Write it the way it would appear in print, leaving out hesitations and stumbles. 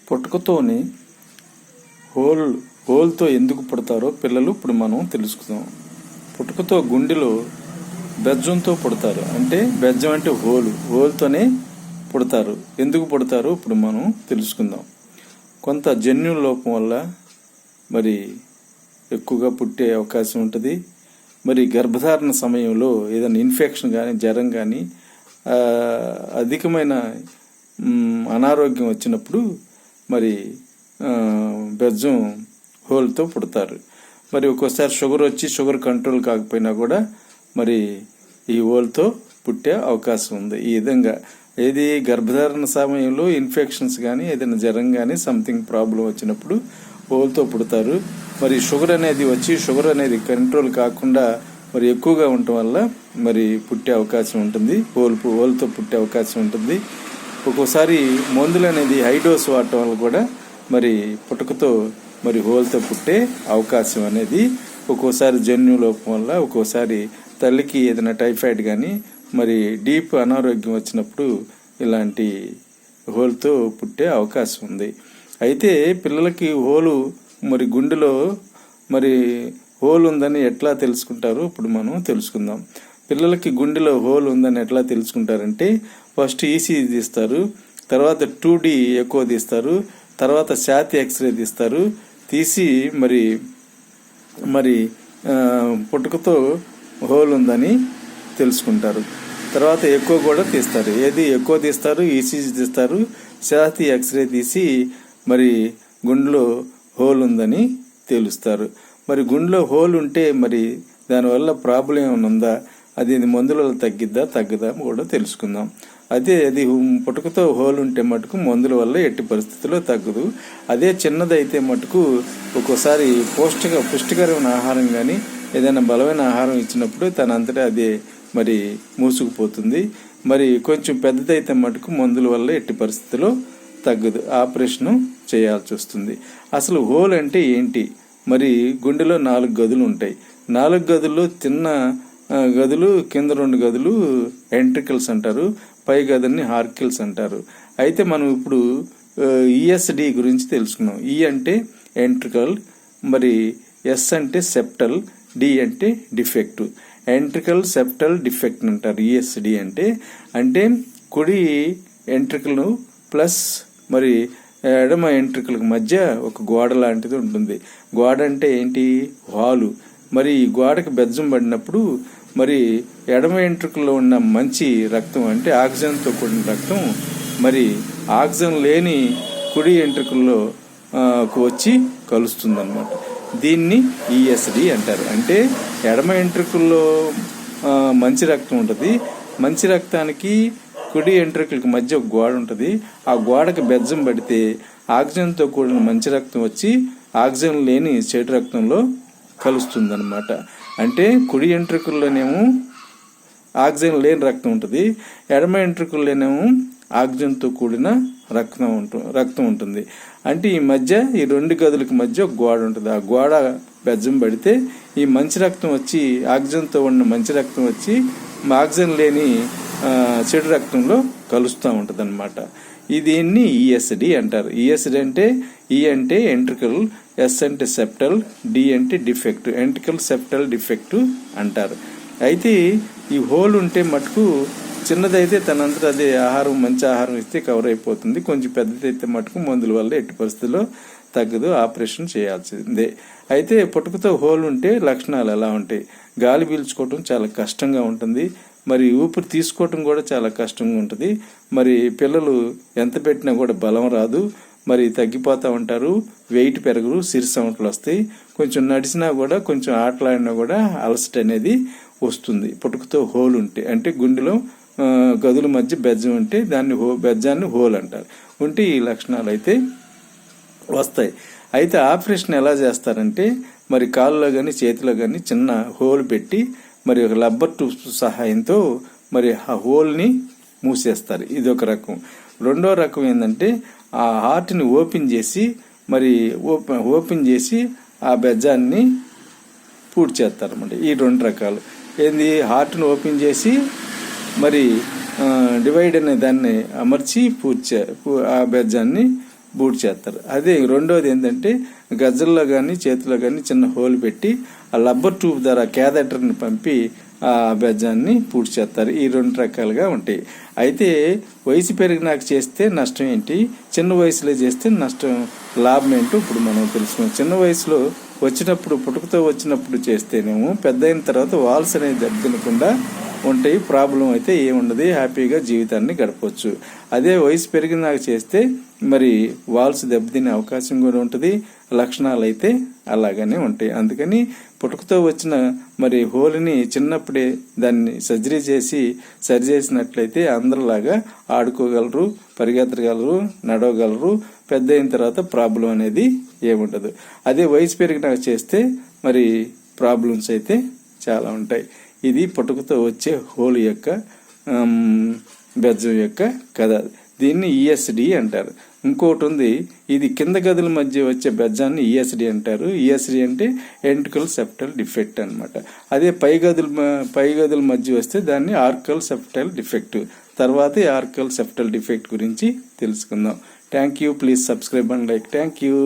పుట్టుకతోనే హోల్తో ఎందుకు పుడతారో పిల్లలు ఇప్పుడు మనం తెలుసుకుందాం. పుట్టుకతో గుండెలో బెజ్జంతో పుడతారు. అంటే బెజ్జం అంటే హోల్తోనే పుడతారు. ఎందుకు పుడతారో ఇప్పుడు మనం తెలుసుకుందాం. కొంత జన్యు లోపం వల్ల మరి ఎక్కువగా పుట్టే అవకాశం ఉంటుంది. మరి గర్భధారణ సమయంలో ఏదైనా ఇన్ఫెక్షన్ కానీ జ్వరం కానీ అధికమైన అనారోగ్యం వచ్చినప్పుడు మరి బెజ్జం హోల్తో పుడతారు. మరి ఒక్కోసారి షుగర్ వచ్చి షుగర్ కంట్రోల్ కాకపోయినా కూడా మరి ఈ హోల్తో పుట్టే అవకాశం ఉంది. ఈ విధంగా ఏది గర్భధారణ సమయంలో ఇన్ఫెక్షన్స్ కానీ ఏదైనా జ్వరం కానీ సంథింగ్ ప్రాబ్లం వచ్చినప్పుడు హోల్తో పుడతారు. మరి షుగర్ అనేది కంట్రోల్ కాకుండా మరి ఎక్కువగా ఉండటం వల్ల మరి పుట్టే అవకాశం ఉంటుంది. హోల్తో పుట్టే అవకాశం ఉంటుంది. ఒక్కోసారి మందులు అనేది హై డోస్ వాడటం వల్ల కూడా మరి పుట్టుకతో మరి హోల్తో పుట్టే అవకాశం అనేది ఒక్కోసారి జన్యు లోపం వల్ల, ఒక్కోసారి తల్లికి ఏదైనా టైఫాయిడ్ కానీ మరి డీప్ అనారోగ్యం వచ్చినప్పుడు ఇలాంటి హోల్తో పుట్టే అవకాశం ఉంది. అయితే పిల్లలకి మరి గుండెలో మరి హోల్ ఉందని ఎట్లా తెలుసుకుంటారో ఇప్పుడు మనం తెలుసుకుందాం. పిల్లలకి గుండెలో హోల్ ఉందని ఎట్లా తెలుసుకుంటారంటే ఫస్ట్ ఈసీజీ తీస్తారు, తర్వాత 2D ఎకో తీస్తారు, తర్వాత ఛాతీ ఎక్స్రే తీస్తారు. తీసి మరి పుట్టుకతో హోల్ ఉందని తెలుసుకుంటారు. తర్వాత ఎకో కూడా తీస్తారు. ఎకో తీస్తారు, ఈసీజీ తీస్తారు, ఛాతీ ఎక్స్రే తీసి మరి గుండెలో హోల్ ఉందని తేలుస్తారు. మరి గుండెలో హోల్ ఉంటే మరి దానివల్ల ప్రాబ్లం ఏమైనా ఉందా, అది మందుల తగ్గదా కూడా తెలుసుకుందాం. అది పుట్టుకతో హోల్ ఉంటే మటుకు మందుల వల్ల ఎట్టి పరిస్థితుల్లో తగ్గదు. అదే చిన్నదైతే మటుకు ఒక్కోసారి పుష్టికరమైన ఆహారం కానీ ఏదైనా బలమైన ఆహారం ఇచ్చినప్పుడు తనంతటా అదే మరి మూసుకుపోతుంది. మరి కొంచెం పెద్దదైతే మటుకు మందుల వల్ల ఎట్టి పరిస్థితుల్లో తగ్గదు, ఆపరేషను చేయాల్సి వస్తుంది. అసలు హోల్ అంటే ఏంటి? మరి గుండెలో 4 గదులు ఉంటాయి. 4 గదుల్లో చిన్న గదులు, కింద 2 గదులు ఎంట్రికల్స్ అంటారు, పై గదుల్ని హార్కిల్స్ అంటారు. అయితే మనం ఇప్పుడు ఈఎస్డి గురించి తెలుసుకున్నాం. ఈ అంటే ఎంట్రికల్, మరి ఎస్ అంటే సెప్టల్, డి అంటే డిఫెక్ట్. ఎంట్రికల్ సెప్టల్ డిఫెక్ట్ అంటారు ఈఎస్డి అంటే కుడి ఎంట్రికల్ ప్లస్ మరి ఎడమ ఎంట్రికలకు మధ్య ఒక గోడ లాంటిది ఉంటుంది. గోడ అంటే ఏంటి? హాలు. మరి ఈ గోడకి బెజ్జం పడినప్పుడు మరి ఎడమ ఎంట్రికల్లో ఉన్న మంచి రక్తం అంటే ఆక్సిజన్తో కూడిన రక్తం మరి ఆక్సిజన్ లేని కుడి ఎంట్రికల్లో వచ్చి కలుస్తుంది అన్నమాట. దీన్ని ఈఎస్డి అంటారు. అంటే ఎడమ ఎంట్రికల్లో మంచి రక్తం ఉంటుంది. మంచి రక్తానికి కుడి ఎంట్రికలకు మధ్య ఒక గోడ ఉంటుంది. ఆ గోడకి బెజ్జం పడితే ఆక్సిజన్తో కూడిన మంచి రక్తం వచ్చి ఆక్సిజన్ లేని చెడు రక్తంలో కలుస్తుంది అనమాట. అంటే కుడి ఎంట్రికల్లోనేమో ఆక్సిజన్ లేని రక్తం ఉంటుంది, ఎడమ ఎంట్రికల్లోనేమో ఆక్సిజన్తో కూడిన రక్తం ఉంటుంది. అంటే ఈ 2 గదులకి మధ్య ఒక గోడ ఉంటుంది. ఆ గోడ బెజ్జం పడితే ఈ మంచి రక్తం వచ్చి ఆక్సిజన్తో ఉన్న మంచి రక్తం వచ్చి ఆక్సిజన్ లేని చెడు రక్తంలో కలుస్తూ ఉంటుంది అనమాట. దీన్ని ఈఎస్డి అంటారు. ఈఎస్డి అంటే ఈ అంటే ఎంట్రికల్, ఎస్ అంటే సెప్టల్, డి అంటే డిఫెక్ట్. ఎంట్రికల్ సెప్టల్ డిఫెక్ట్ అంటారు. అయితే ఈ హోల్ ఉంటే మటుకు చిన్నదైతే తనంతటా అదే మంచి ఆహారం ఇస్తే కవర్ అయిపోతుంది. కొంచెం పెద్దదైతే మటుకు మందుల వల్ల ఎట్టి పరిస్థితుల్లో తగ్గదు, ఆపరేషన్ చేయాల్సిందే. అయితే పుట్టుకతో హోల్ ఉంటే లక్షణాలు ఎలా ఉంటాయి? గాలి పీల్చుకోవటం చాలా కష్టంగా ఉంటుంది. మరి ఊపిరి తీసుకోవటం కూడా చాలా కష్టంగా ఉంటుంది. మరి పిల్లలు ఎంత పెట్టినా కూడా బలం రాదు, మరి తగ్గిపోతూ ఉంటారు, వెయిట్ పెరగరు, సిరిసమటలు వస్తాయి. కొంచెం నడిచినా కూడా కొంచెం ఆటలాడినా కూడా అలసట అనేది వస్తుంది పుట్టుకతో హోల్ ఉంటే. అంటే గుండెలో గదుల మధ్య బెజ్జం ఉంటే బెజ్జాన్ని హోల్ అంటారు. ఉంటే ఈ లక్షణాలు అయితే వస్తాయి. అయితే ఆపరేషన్ ఎలా చేస్తారంటే మరి కాళ్ళలో కానీ చేతిలో కానీ చిన్న హోల్ పెట్టి మరి ఒక రబ్బర్ ట్యూబ్ సహాయంతో మరి ఆ హోల్ని మూసేస్తారు. ఇది ఒక రకం. రెండో రకం ఏంటంటే ఆ హార్ట్ని ఓపెన్ చేసి ఆ బెజ్జాన్ని పూర్తి చేస్తారు అన్నమాట. ఈ 2 రకాలు. హార్ట్ని ఓపెన్ చేసి మరి డివైడ్ అనే దాన్ని అమర్చి ఆ బెజ్జాన్ని బూట్ చేస్తారు. అదే రెండోది ఏంటంటే గజ్జల్లో కానీ చేతిలో కానీ చిన్న హోల్ పెట్టి ఆ రబ్బర్ ట్యూబ్ ద్వారా క్యాథెటర్ని పంపి ఆ బెజ్జాన్ని పూర్తి చేస్తారు. ఈ 2 రకాలుగా ఉంటాయి. అయితే వయసు పెరిగినాక చేస్తే నష్టం ఏంటి, చిన్న వయసులో చేస్తే లాభం ఏంటో ఇప్పుడు మనం తెలుసుకున్నాం. చిన్న వయసులో వచ్చినప్పుడు పుట్టుకతో వచ్చినప్పుడు చేస్తేనేమో పెద్ద అయిన తర్వాత వాల్స్ అనేది దెబ్బతినకుండా ఉంటాయి, ప్రాబ్లం అయితే ఏముండదు, హ్యాపీగా జీవితాన్ని గడపవచ్చు. అదే వయసు పెరిగినాక చేస్తే మరి వాల్స్ దెబ్బతినే అవకాశం కూడా ఉంటుంది, లక్షణాలు అయితే అలాగనే ఉంటాయి. అందుకని పుట్టుకతో వచ్చిన మరి హోల్ని చిన్నప్పుడే దాన్ని సర్జరీ చేసి సరి చేసినట్లయితే అందరిలాగా ఆడుకోగలరు, పరిగెత్తగలరు, నడవగలరు. పెద్ద అయిన తర్వాత ప్రాబ్లం అనేది ఏముండదు. అదే వయసు పెరిగినాక చేస్తే మరి ప్రాబ్లమ్స్ అయితే చాలా ఉంటాయి. ఇది పుట్టుకతో వచ్చే హోల్ యొక్క బెజ్జం యొక్క కథ. దీన్ని ఈఎస్డి అంటారు. ఇంకోటి ఉంది, ఇది కింద గదుల మధ్య వచ్చే బెజ్జాన్ని ఈఎస్డి అంటారు. ఈఎస్డి అంటే ఎంట్రికల్ సెప్టల్ డిఫెక్ట్ అనమాట. అదే పై గదుల మధ్య వస్తే దాన్ని ఆర్కల్ సెప్టల్ డిఫెక్ట్. తర్వాత ఈ ఆర్కల్ సెప్టల్ డిఫెక్ట్ గురించి తెలుసుకుందాం. Thank you. Please subscribe and like. Thank you.